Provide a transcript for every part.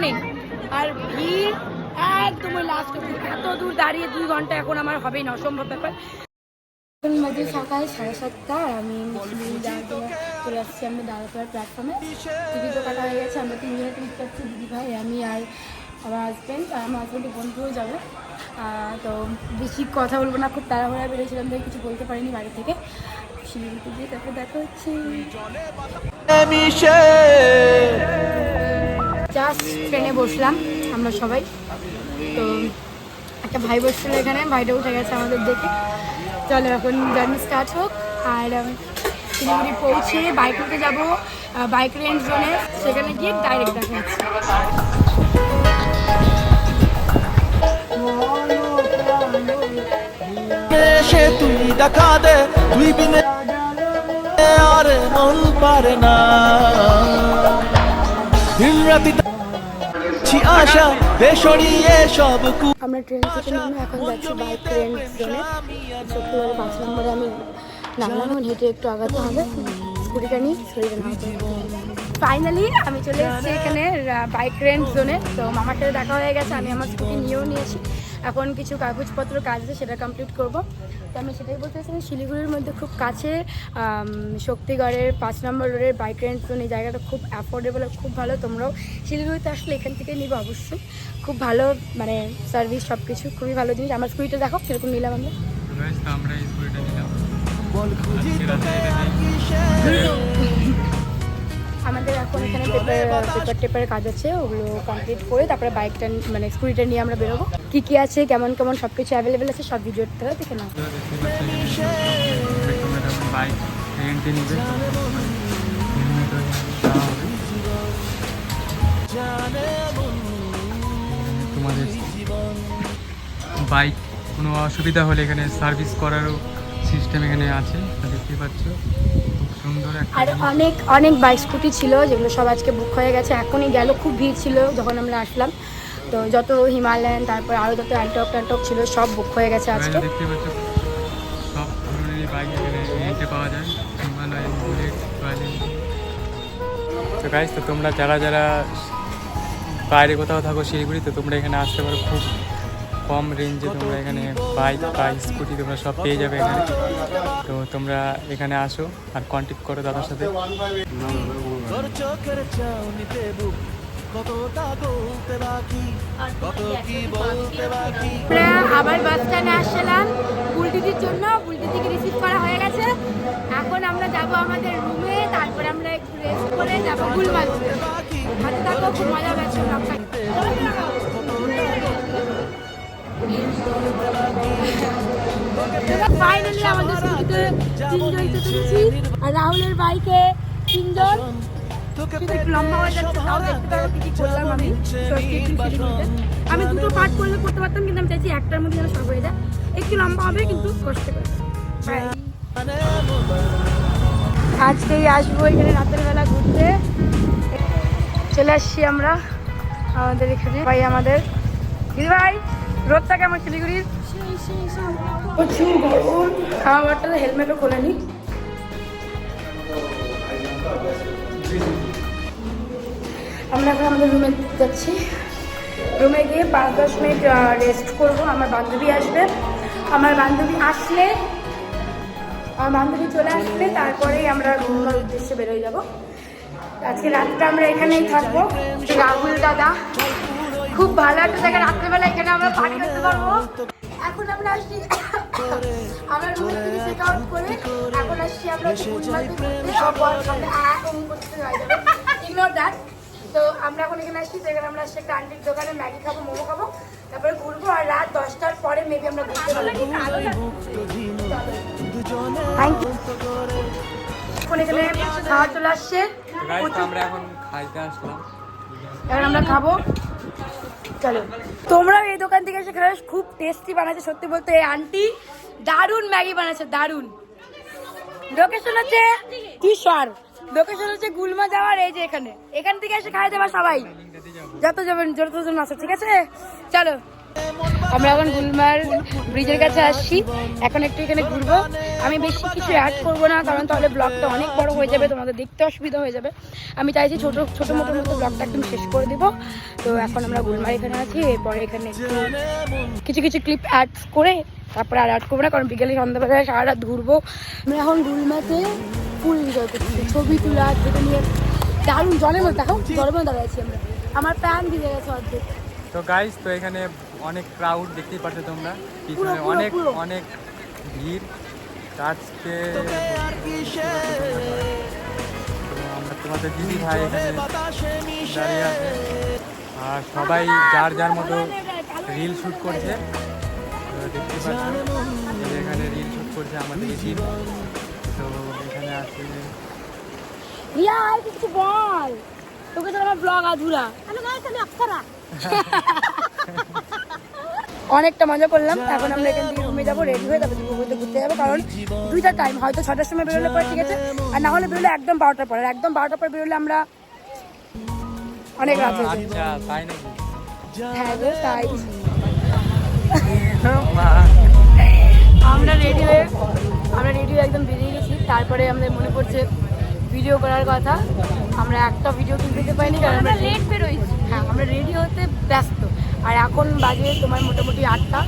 নেই, আর ভিড় একদম ওই লাস্ট এত দূর দাঁড়িয়ে 2 ঘন্টা এখন আমার হবেই না, অসম্ভব ব্যাপার। এখন বাজে সকাল 7:30 আর আমি চলে আসছি আমি দাঁড়াপাড়ার প্ল্যাটফর্মে। টিকিট তো কাটা হয়ে গেছে, আমরা 3 জনের টিকিট কাটছি, দিদি ভাই, আমি আর আমার হাজব্যান্ড, আর আমার হাজব্যান্ডের বন্ধুও যাবে। তো বেশি কথা বলবো না, খুব তাড়াহুড়া বেরিয়েছিলাম তাই কিছু বলতে পারিনি বাড়ি থেকে। শিলিগুড়িতে গিয়ে তারপর দেখা হচ্ছে। জাস্ট ট্রেনে বসলাম আমরা সবাই, তো একটা ভাই বসছিল এখানে, ভাইটা উঠে গেছে আমাদের দেখে। চলো এখন জার্নি স্টার্ট হোক, আর শিলিগুড়ি পৌঁছে বাইক নিতে যাবো বাইক রেন্ট জোনে, সেখানে গিয়ে ডাইরেক্ট দেখা হচ্ছে। তুই দেখা দে, তুই বিনে আর মন পারে না, দিন রাতি আশা বেসরিয়ে সব। আমরা ট্রেন থেকে নেমে এখন যাচ্ছি বাইক রেন্ট জোনে, 5 নম্বরে আমি নামলাম, হেঁটে একটু আগাতে হবে, স্কুটিটা নিয়ে শরীরে না। ফাইনালি আমি চলে এসেছি এখানে বাইক রেন্ট জোনে। তো মামার সাথে দেখা হয়ে গেছে, আমি আমার স্কুটি নিয়েও নিয়েছি, এখন কিছু কাগজপত্র কাজ আছে সেটা কমপ্লিট করব। তো আমি সেটাই বলতে চাইছিলাম, শিলিগুড়ির মধ্যে খুব কাছে শক্তিগড়ের 5 নম্বর রোডের বাইক রেন্ট জোন, এই জায়গাটা খুব অ্যাফোর্ডেবল, খুব ভালো। তোমরাও শিলিগুড়িতে আসলে এখান থেকে নিবে অবশ্যই, খুব ভালো মানে সার্ভিস, সব কিছু খুবই ভালো জিনিস। আমার স্কুটিটা দেখো কিরকম নিলাম আমরা। আমাদের এখন এখানে পেপারের কাজ আছে, ওগুলো কমপ্লিট করে তারপরে বাইকটা মানে স্কুটিটা নিয়ে আমরা বেরোবো। কী কী আছে, কেমন কেমন সব কিছু অ্যাভেলেবেল আছে, সব ভিডিওর থেকে দেখে নাও। বাইক রেন্টে নিবে, তোমাদের বাইক কোনো অসুবিধা হলে এখানে সার্ভিস করারও সিস্টেম এখানে আছে, দেখতে পাচ্ছ খুব সুন্দর। আর অনেক অনেক বাইক স্কুটি ছিল যেগুলো সব আজকে বুক হয়ে গেছে, এখনই গেল, খুব ভিড় ছিল যখন আমরা আসলাম। তো যত হিমালয়ান তারপর আরও যত অ্যান্টক ছিল সব বুক হয়ে গেছে আজকে। দেখতে পাচ্ছ সব ধরনেরই বাইক এখানে রেন্টে পাওয়া যায়, হিমালয়ান, বুলেট, রয়্যাল। তো গাইস, তো তোমরা যারা বাইরে কোথাও থাকো শিলিগুড়িতে, তোমরা এখানে আসতে পারো, খুব কম রেঞ্জে তোমরা এখানে বাইক বা স্কুটি তোমরা সব পেয়ে যাবে এখানে। তো তোমরা এখানে আসো আর কন্ট্যাক্ট করো দাদার সাথে। আবার বাস স্ট্যান্ডে আসছিলাম বুলদিদির জন্য, বুলদিদিকে রিসিভ করা হয়ে গেছে। এখন আমরা যাব আমাদের রুমে, তারপরে আমরা একটু রেস্ট করে যাবো গুলমার্গ। হাতে থাকো, খুব মজা পাচ্ছে। ফাইনালি আমাদের স্কুটিতে 3 জন চেপেছি, আর রাহুলের বাইকে 3 জন। একটু লম্বা হয়ে যাচ্ছে, তাও দেখতে পারো কি করলাম আমি। আমি 2টো পার্ট করলে করতে পারতাম, কিন্তু আমি চাইছি একটার মধ্যে যেন সব হয়ে যায়। একটু লম্বা হবে কিন্তু কষ্ট করে। আজকেই আসবো এখানে রাতের বেলা ঘুরতে, চলে আসছি আমরা আমাদের এখানে। ভাই আমাদের দিদি ভাই, রোদটা কেমন শিলিগুড়ির? প্রচুর গরম, খাওয়াটা হেলমেটও খোলেনি। আমরা এখন আমাদের রুমে যাচ্ছি, রুমে গিয়ে 5-10 মিনিট রেস্ট করবো। আমার বান্ধবী আসবে, আমার বান্ধবী চলে আসলে তারপরেই আমরা ঘুমার উদ্দেশ্যে বেরোয় যাব। আজকে রাতটা আমরা এখানেই থাকবো। রাহুল দাদা খুব ভালো একটা জায়গা, রাত্রেবেলা এখানে আমরা পার্টি করতে পারবো। এখন আমরা আসছি, আমরা রুম থেকে চেক আউট করে এখন আসছি আমরা ইগনোর দ্যাট। তো আমরা এখন এখানে আসছি, সেখানে আমরা আসছি একটা আন্টির দোকানে ম্যাগি খাবো, মোমো খাবো, তারপরে ঘুরবো। আর রাত 10টার পরে মেবি আমরা ঘুরতে পারবো। Thank you. এখন এখানে খাওয়া চলে আসছে, আমরা এখন খাইতে আসলাম, এখন আমরা খাবো। চলো, তোমরাও এই দোকান থেকে এসে খেলে, খুব টেস্টি বানাচ্ছে সত্যি বলতে। এই আন্টি দারুণ ম্যাগি বানাচ্ছে, দারুণ। লোকেশন হচ্ছে কিশোর, লোকেশন হচ্ছে গুলমা যাওয়ার, এই যে এখান থেকে এসে খাই দেবা সবাই। যত যাবেন যতজন আছে, ঠিক আছে? চলো আমরা এখন গুলমার ব্রিজের কাছে আসছি, এখন একটু এখানে ঘুরবো। আমি বেশি কিছু অ্যাড করবো না, কারণ তাহলে ব্লগটা অনেক বড় হয়ে যাবে, তোমাদের দেখতে অসুবিধা হয়ে যাবে। আমি চাইছি ছোটো মোটো ব্লগটা একদম শেষ করে দেবো। তো এখন আমরা গুলমার এখানে আছি, এরপরে এখানে কিছু ক্লিপ অ্যাড করে তারপরে আর অ্যাড করবো না, কারণ বিকেলে সন্ধ্যাবেলায় সারা রাত ঘুরবো। আমরা এখন গুলমাতে ফুল এনজয় করছি, ছবি তোলা থেকে নিয়ে দারুণ। জলের মধ্যে দেখো, জলের মধ্যে দাঁড়িয়ে আছি আমরা, আমার প্যান ভিজে গেছে অর্ধেক। তো গাইস, তো এখানে অনেক ক্রাউড দেখতেই পাচ্ছ তোমরা, পিছনে অনেক অনেক ভিড়। আজকে আমরা তোমাদের দিদি ভাই এখানে দাঁড়িয়ে আছে, আর সবাই যার যার মতো রিল শ্যুট করছে। তো দেখতে পাচ্ছ এখানে রিল শ্যুট করছে আমাদের দিদি। তো এখানে আছে রিয়া, কিছু বল, তোকে তো আমার ব্লগ আধুরা। অনেকটা মজা করলাম। এখন আমরা এখান থেকে রুমে যাবো, রেডি হয়ে তারপর ঘুরতে যাবো, কারণ 2টা টাইম, হয়তো 6টার সময় বেরোলে পরে ঠিক আছে, আর না হলে বেরোলে একদম 12টার পরে। একদম 12টার পরে বেরোলে আমরা অনেক রাত হয়ে যাবে। আচ্ছা, তাই নাকি? হ্যাঁ গো, তাই আমরা রেডি হয়ে একদম বেরিয়ে গেছি। তারপরে আমাদের মনে পড়ছে ভিডিও করার কথা, আমরা একটা ভিডিও তুলতে পাইনি, কারণ আমরা লেট বেরোইছি। হ্যাঁ, আমরা রেডি হতে ব্যস্ত। আর এখন বাজে তোমার মোটামুটি 8টা,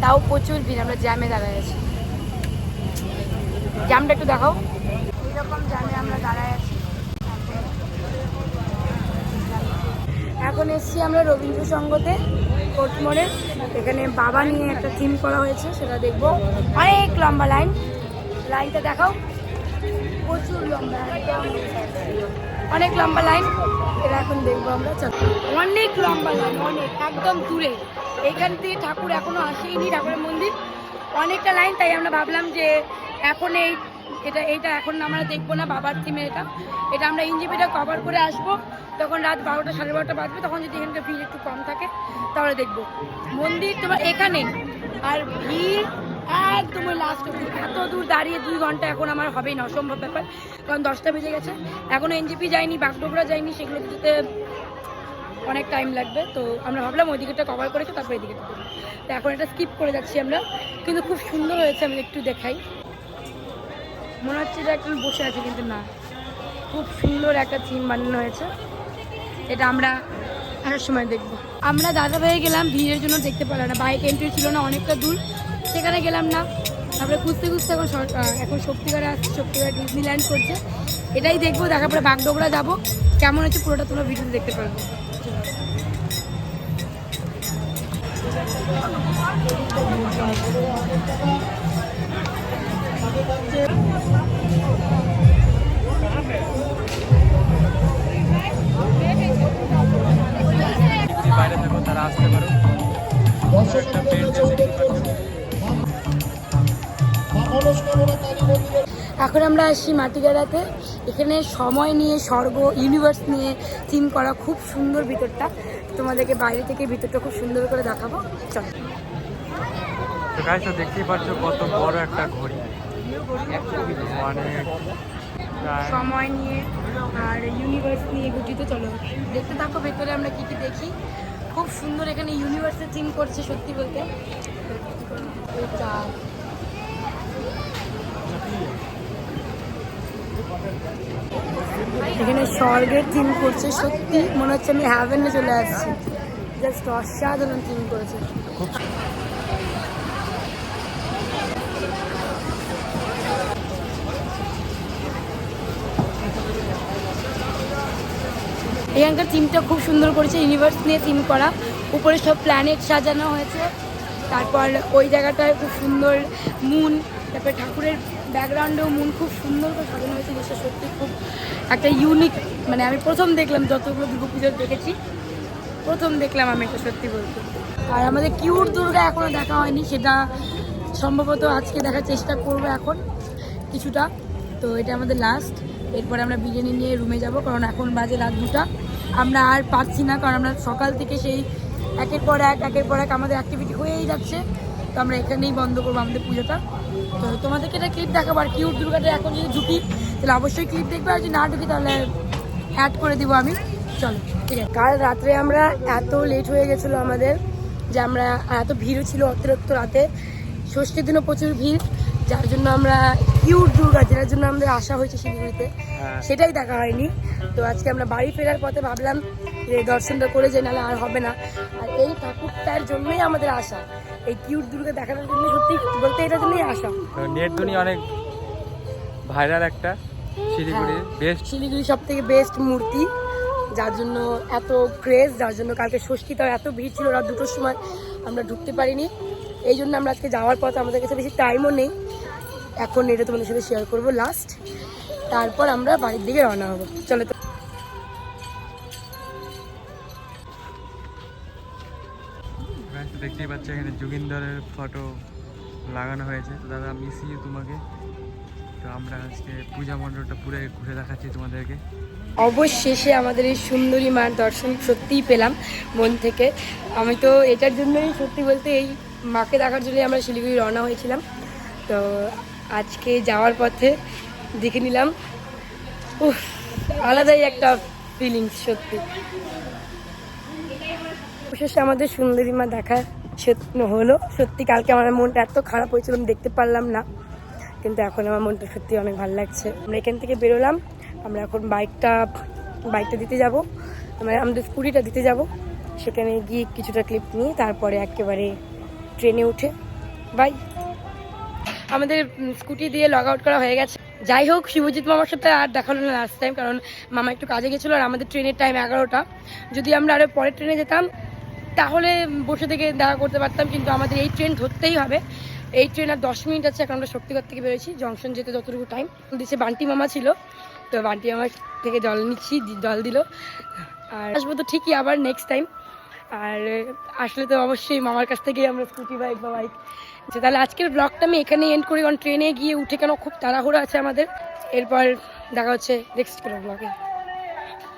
তাও প্রচুর ভিড়, আমরা জ্যামে দাঁড়ায় আছি। জ্যামটা একটু দেখাও। এইরকম জ্যামে আমরা দাঁড়ায় আছি। এখন এসছি আমরা রবীন্দ্র সঙ্গতে, কোর্ট মোড়ে। এখানে বাবা নিয়ে একটা থিম করা হয়েছে, সেটা দেখবো। অনেক লম্বা লাইনটা দেখাও, প্রচুর লম্বা, অনেক লম্বা লাইন। এটা এখন দেখবো আমরা, অনেক লম্বা লাইন, অনেক একদম দূরে। এখান থেকে ঠাকুর এখনো আসেইনি, ঠাকুরের মন্দির, অনেকটা লাইন। তাই আমরা ভাবলাম যে এখন এইটা এখন আমরা দেখবো না, বাবার থিমে এটা আমরা এনজেপিটা কভার করে আসবো। তখন রাত 12টা 12:30 বাজবে, তখন যদি এখানকার ভিড় একটু কম থাকে তাহলে দেখবো। মন্দির তোমার এখানে, আর ভিড় একদম ওই লাস্ট অব্দি। এত দূর দাঁড়িয়ে 2 ঘন্টা এখন আমার হবেই না, অসম্ভব ব্যাপার, কারণ 10টা বেজে গেছে। এখনও এনজেপি যায়নি, বাগডোগরা যায়নি, সেগুলো দিতে অনেক টাইম লাগবে। তো আমরা ভাবলাম ওই দিকেটা কভার করেছি, তারপর এই দিকেটা করবো। তো এখন এটা স্কিপ করে যাচ্ছি আমরা, কিন্তু খুব সুন্দর হয়েছে। আমি একটু দেখাই, মনে হচ্ছে যে একজন বসে আছে, কিন্তু না, খুব সুন্দর একটা থিম বানানো হয়েছে। এটা আমরা আসার সময় দেখবো। আমরা দাদা ভাই গেলাম, ভিড়ের জন্য দেখতে পেলাম না, বাইক এন্ট্রি ছিল না, অনেকটা দূর, সেখানে গেলাম না। তারপরে খুঁজতে এখন শক্তিগড়ে আসছি, শক্তিগড় ডিজনিল্যান্ড করছে, এটাই দেখবো। দেখার পরে বাগডোগরা যাবো, কেমন হচ্ছে পুরোটা তোমরা ভিডিওতে দেখতে পারবো। বাইরে থাকো, তারা আসতে পারো। একটা বেড দেখতে পাচ্ছ। এখন আমরা আসছি মাটিগাড়াতে। এখানে সময় নিয়ে, স্বর্গ, ইউনিভার্স নিয়ে থিম করা, খুব সুন্দর ভিতরটা। তোমাদেরকে বাইরে থেকে ভিতরটা খুব সুন্দর করে দেখাবো, চলো। তো গাইস, দেখতেই পাচ্ছ কত বড় একটা ঘড়ি, মানে সময় নিয়ে আর ইউনিভার্স নিয়ে গঠিত। চলো দেখতে থাকো ভেতরে আমরা কি কি দেখি। খুব সুন্দর এখানে ইউনিভার্সের থিম করছে, সত্যি বলতে। এখানে স্বর্গের থিম করছে, সত্যি মনে হচ্ছে আমি হ্যাভেনে চলে আসছি। জাস্ট অসাধারণ থিম করেছে। এখানকার থিমটা খুব সুন্দর করেছে, ইউনিভার্স নিয়ে থিম করা, উপরে সব প্ল্যানেট সাজানো হয়েছে। তারপর ওই জায়গাটায় খুব সুন্দর মুন, তারপরে ঠাকুরের ব্যাকগ্রাউন্ডেও মুন খুব সুন্দর করে সাজানো হয়েছে। জিনিসটা সত্যি খুব একটা ইউনিক, মানে আমি প্রথম দেখলাম, যতগুলো দুর্গাপুজো দেখেছি প্রথম দেখলাম আমি এটা, সত্যি বলতে। আর আমাদের কিউট দুর্গা এখনও দেখা হয়নি, সেটা সম্ভবত আজকে দেখার চেষ্টা করবো এখন কিছুটা। তো এটা আমাদের লাস্ট, এরপরে আমরা বিরিয়ানি নিয়ে রুমে যাব, কারণ এখন বাজে রাত 2টা। আমরা আর পারছি না, কারণ আমরা সকাল থেকে সেই একের পর এক আমাদের অ্যাক্টিভিটি হয়েই যাচ্ছে। তো আমরা এখানেই বন্ধ করবো আমাদের পুজোটা। তো তোমাদেরকে এটা ক্লিপ দেখাবো। আর কিউট দুর্গাটা এখন যদি ঢুকি তাহলে অবশ্যই ক্লিপ দেখবে, আর যদি না ঢুকি তাহলে অ্যাড করে দিব আমি। চলো ঠিক আছে। কাল রাত্রে আমরা এত লেট হয়ে গেছিলো আমাদের, যে আমরা এত ভিড় ছিল অতিরিক্ত রাতে, ষষ্ঠীর দিনও প্রচুর ভিড়, যার জন্য আমরা কিউট দুর্গা যেটার জন্য আমাদের আসা হয়েছে শিলিগুড়িতে সেটাই দেখা হয়নি। তো আজকে আমরা বাড়ি ফেরার পথে ভাবলাম যে দর্শনটা করে যাই, নাহলে আর হবে না। আর এই ঠাকুরটার জন্যই আমাদের আসা, এই কিউট দুর্গা দেখানোর জন্য, সত্যি বলতে এটার জন্যই আসা। নেট দুনিয়া অনেক ভাইরাল একটা শিলিগুড়ির বেস্ট, শিলিগুড়ি সব থেকে বেস্ট মূর্তি, যার জন্য এত ক্রেজ, যার জন্য কালকে ষষ্ঠী তাও এত ভিড় ছিল, রাত 2টোর সময় আমরা ঢুকতে পারিনি। এই জন্য আমরা আজকে যাওয়ার পথে আমাদের কাছে বেশি টাইমও নেই, এখন এটা তোমাদের সাথে শেয়ার করবো লাস্ট, তারপর আমরা বাড়ির দিকে রওনা হবো। চলো তো দেখতেই পাচ্ছ এখানে যোগিন্দরের ফটো লাগানো হয়েছে। তো দাদা মিস ইউ তোমাকে। তো আমরা আজকে পূজা মণ্ডপটা পুরো ঘুরে দেখাচ্ছি তোমাদেরকে। অবশেষে আমাদের এই সুন্দরী মার দর্শন সত্যিই পেলাম মন থেকে। আমি তো এটার জন্যই সত্যি বলতে এই মাকে দেখার জন্যই আমরা শিলিগুড়ি রওনা হয়েছিলাম। তো আজকে যাওয়ার পথে দেখে নিলাম, উফ, আলাদাই একটা ফিলিংস সত্যি। অবশেষে আমাদের সুন্দরী মা দেখা হলো। সত্যি কালকে আমার মনটা এত খারাপ হয়েছিল, আমি দেখতে পারলাম না, কিন্তু এখন আমার মনটা সত্যি অনেক ভালো লাগছে। আমরা এখান থেকে বেরোলাম, আমরা এখন বাইকটা দিতে যাব, আমরা আমাদের স্কুটিটা দিতে যাব, সেখানে গিয়ে কিছুটা ক্লিপ নিয়ে তারপরে একেবারে ট্রেনে উঠে বাই। আমাদের স্কুটি দিয়ে লগ আউট করা হয়ে গেছে। যাই হোক, শিবজিৎ মামার সাথে আর দেখালো না লাস্ট টাইম, কারণ মামা একটু কাজে গেছিলো আর আমাদের ট্রেনের টাইম 11টা। যদি আমরা আরও পরের ট্রেনে যেতাম তাহলে বসে থেকে দেখা করতে পারতাম, কিন্তু আমাদের এই ট্রেন ধরতেই হবে। এই ট্রেন আর 10 মিনিট আছে। এখন আমরা শক্তিগড় থেকে বেরোচ্ছি, জংশন যেতে যতটুকু টাইম দিচ্ছে। বান্টি মামা ছিল, তো বান্টি মামার থেকে জল নিচ্ছি, জল দিল। আর আসবো তো ঠিকই আবার নেক্সট টাইম, আর আসলে তো অবশ্যই মামার কাছ থেকেই আমরা স্কুটি বাইক বা বাইক। আচ্ছা, তাহলে আজকের ব্লগটা আমি এখানেই এন্ড করি, কারণ ট্রেনে গিয়ে উঠে কেন খুব তাড়াহুড়ো আছে আমাদের। এরপর দেখা হচ্ছে নেক্সট কোনো ব্লগে।